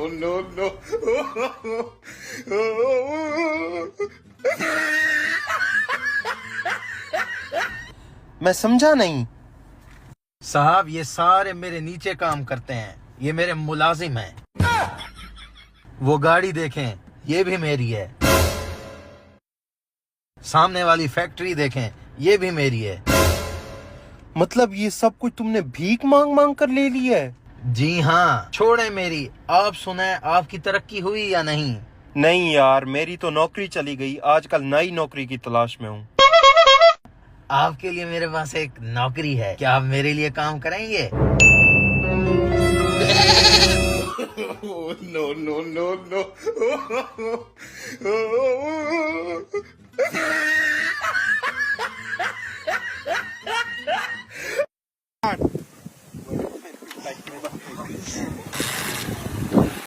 No, no. मैं समझा नहीं। साहब ये सारे मेरे नीचे काम करते हैं, ये मेरे मुलाजिम हैं। वो गाड़ी देखें, ये भी मेरी है। सामने वाली फैक्ट्री देखें, ये भी मेरी है। मतलब ये सब कुछ तुमने भीख मांग मांग कर ले लिया है? जी हाँ, छोड़े मेरी। आप सुने, आपकी तरक्की हुई या नहीं? नहीं यार, मेरी तो नौकरी चली गई। आजकल नई नौकरी की तलाश में हूँ। आपके लिए मेरे पास एक नौकरी है, क्या आप मेरे लिए काम करेंगे? No, no, no, no.